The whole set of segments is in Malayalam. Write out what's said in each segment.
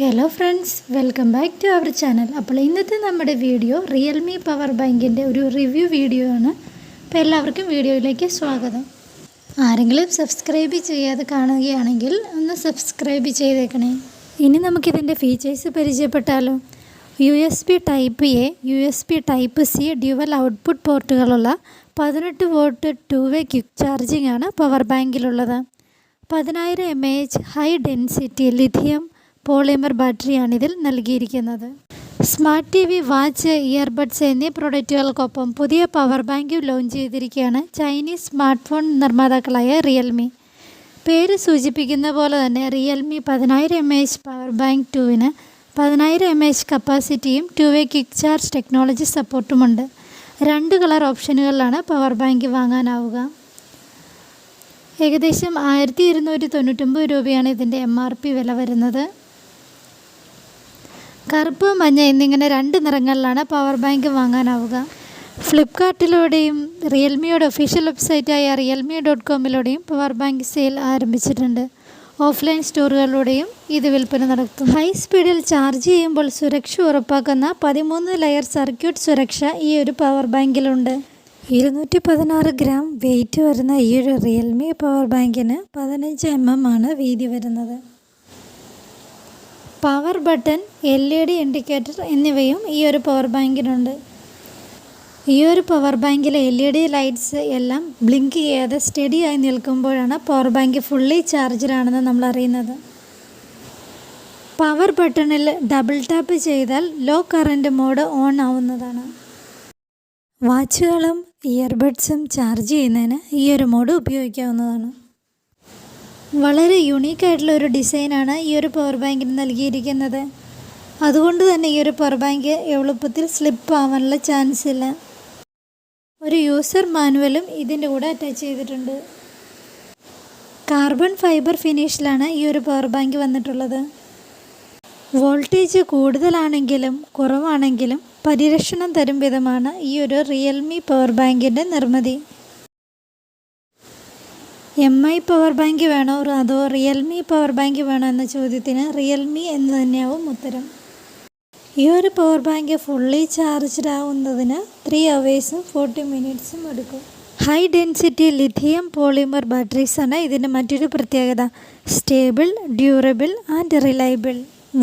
Hello friends, welcome back to our channel. അപ്പോൾ ഇന്നത്തെ നമ്മുടെ വീഡിയോ Realme Power Bankന്റെ ഒരു റിവ്യൂ വീഡിയോ ആണ്. അപ്പോൾ എല്ലാവർക്കും വീഡിയോയിലേക്ക് സ്വാഗതം. ആരെങ്കിലും സബ്സ്ക്രൈബ് ചെയ്യാതെ കാണുകയാണെങ്കിൽ ഒന്ന് സബ്സ്ക്രൈബ് ചെയ്തേക്കണേ. ഇനി നമുക്ക് ഇതിന്റെ ഫീച്ചേഴ്സ് പരിചയപ്പെട്ടാലോ. USB Type A, USB Type C dual output പോർട്ടുകളുള്ള 18 വോൾട്ട് 2-way ക്വിക്ക് ചാർജിംഗ് ആണ് പവർ ബാങ്കിലുള്ളത്. 10000 mAh high density lithium polymer ബാറ്ററിയാണ് ഇതിൽ നൽകിയിരിക്കുന്നത്. സ്മാർട്ട് TV, വാച്ച്, ഇയർബഡ്സ് എന്നീ പ്രൊഡക്റ്റുകൾക്കൊപ്പം പുതിയ പവർ ബാങ്ക് ലോഞ്ച് ചെയ്തിരിക്കുകയാണ് ചൈനീസ് സ്മാർട്ട് ഫോൺ നിർമ്മാതാക്കളായ റിയൽമി. പേര് സൂചിപ്പിക്കുന്ന പോലെ തന്നെ റിയൽമി 10000 mAh പവർ ബാങ്ക് 2-ന് 10000 mAh കപ്പാസിറ്റിയും 2-way ക്വിക്ക് ചാർജ് ടെക്നോളജി സപ്പോർട്ടുമുണ്ട്. 2 കളർ ഓപ്ഷനുകളിലാണ് പവർ ബാങ്ക് വാങ്ങാനാവുക. ഏകദേശം 1299 രൂപയാണ് ഇതിൻ്റെ MRP വില വരുന്നത്. കറുപ്പ്, മഞ്ഞ എന്നിങ്ങനെ 2 നിറങ്ങളിലാണ് പവർ ബാങ്ക് വാങ്ങാനാവുക. ഫ്ലിപ്കാർട്ടിലൂടെയും റിയൽമിയുടെ ഒഫീഷ്യൽ വെബ്സൈറ്റായ realme.com-ലൂടെയും പവർ ബാങ്ക് സെയിൽ ആരംഭിച്ചിട്ടുണ്ട്. ഓഫ്ലൈൻ സ്റ്റോറുകളിലൂടെയും ഇത് വിൽപ്പന നടത്തും. ഹൈ സ്പീഡിൽ ചാർജ് ചെയ്യുമ്പോൾ സുരക്ഷ ഉറപ്പാക്കുന്ന 13 ലെയർ സർക്യൂട്ട് സുരക്ഷ ഈ ഒരു പവർ ബാങ്കിലുണ്ട്. 216 ഗ്രാം വെയിറ്റ് വരുന്ന ഈ ഒരു റിയൽമി പവർ ബാങ്കിന് 15 mm ആണ് വീതി വരുന്നത്. പവർ ബട്ടൺ, LED ഇൻഡിക്കേറ്റർ എന്നിവയും ഈ ഒരു പവർ ബാങ്കിനുണ്ട്. ഈ ഒരു പവർ ബാങ്കിലെ LED ലൈറ്റ്സ് എല്ലാം ബ്ലിങ്ക് ചെയ്യാതെ സ്റ്റഡിയായി നിൽക്കുമ്പോഴാണ് പവർ ബാങ്ക് ഫുള്ളി ചാർജറാണെന്ന് നമ്മൾ അറിയുന്നത്. പവർ ബട്ടണിൽ ഡബിൾ ടാപ്പ് ചെയ്താൽ ലോ കറൻറ്റ് മോഡ് ഓൺ ആവുന്നതാണ്. വാച്ചുകളും ഇയർബഡ്സും ചാർജ് ചെയ്യുന്നതിന് ഈ ഒരു മോഡ് ഉപയോഗിക്കാവുന്നതാണ്. വളരെ യുണീക്കായിട്ടുള്ള ഒരു ഡിസൈനാണ് ഈ ഒരു പവർ ബാങ്കിന് നൽകിയിരിക്കുന്നത്. അതുകൊണ്ട് തന്നെ ഈ ഒരു പവർ ബാങ്ക് എളുപ്പത്തിൽ സ്ലിപ്പ് ആവാനുള്ള ചാൻസ് ഇല്ല. ഒരു യൂസർ മാനുവലും ഇതിൻ്റെ കൂടെ അറ്റാച്ച് ചെയ്തിട്ടുണ്ട്. കാർബൺ ഫൈബർ ഫിനിഷിലാണ് ഈ ഒരു പവർ ബാങ്ക് വന്നിട്ടുള്ളത്. വോൾട്ടേജ് കൂടുതലാണെങ്കിലും കുറവാണെങ്കിലും പരിരക്ഷണം തരും വിധമാണ് ഈ ഒരു റിയൽമി പവർ ബാങ്കിൻ്റെ നിർമ്മിതി. MI പവർ ബാങ്ക് വേണോ അതോ റിയൽമി പവർ ബാങ്ക് വേണോ എന്ന ചോദ്യത്തിന് റിയൽമി എന്ന് തന്നെയാവും ഉത്തരം. ഈ ഒരു പവർ ബാങ്ക് ഫുള്ളി ചാർജ്ഡ് ആവുന്നതിന് 3 hours 40 minutes എടുക്കും. ഹൈ ഡെൻസിറ്റി ലിഥിയം പോളിമർ ബാറ്ററീസാണ് ഇതിൻ്റെ മറ്റൊരു പ്രത്യേകത. Stable, durable and reliable.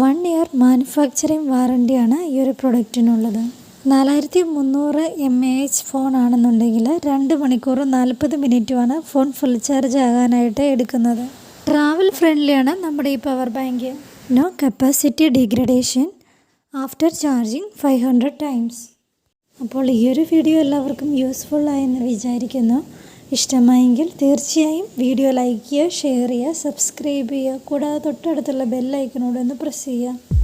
1 year manufacturing വാറണ്ടിയാണ് ഈ ഒരു പ്രൊഡക്റ്റിനുള്ളത്. 4300 mAh ഫോൺ ആണെന്നുണ്ടെങ്കിൽ 2 മണിക്കൂറും 40 മിനിറ്റുമാണ് ഫോൺ ഫുൾ ചാർജ് ആകാനായിട്ട് എടുക്കുന്നത്. ട്രാവൽ ഫ്രണ്ട്ലിയാണ് നമ്മുടെ ഈ power bank. No capacity degradation after charging 500 times. അപ്പോൾ ഈ ഒരു വീഡിയോ എല്ലാവർക്കും യൂസ്ഫുൾ ആയെന്ന് വിചാരിക്കുന്നു. ഇഷ്ടമായെങ്കിൽ തീർച്ചയായും വീഡിയോ ലൈക്ക് ചെയ്യുക, ഷെയർ ചെയ്യുക, സബ്സ്ക്രൈബ് ചെയ്യുക. കൂടാതെ തൊട്ടടുത്തുള്ള ബെല്ലൈക്കനോട് ഒന്ന് പ്രസ് ചെയ്യുക.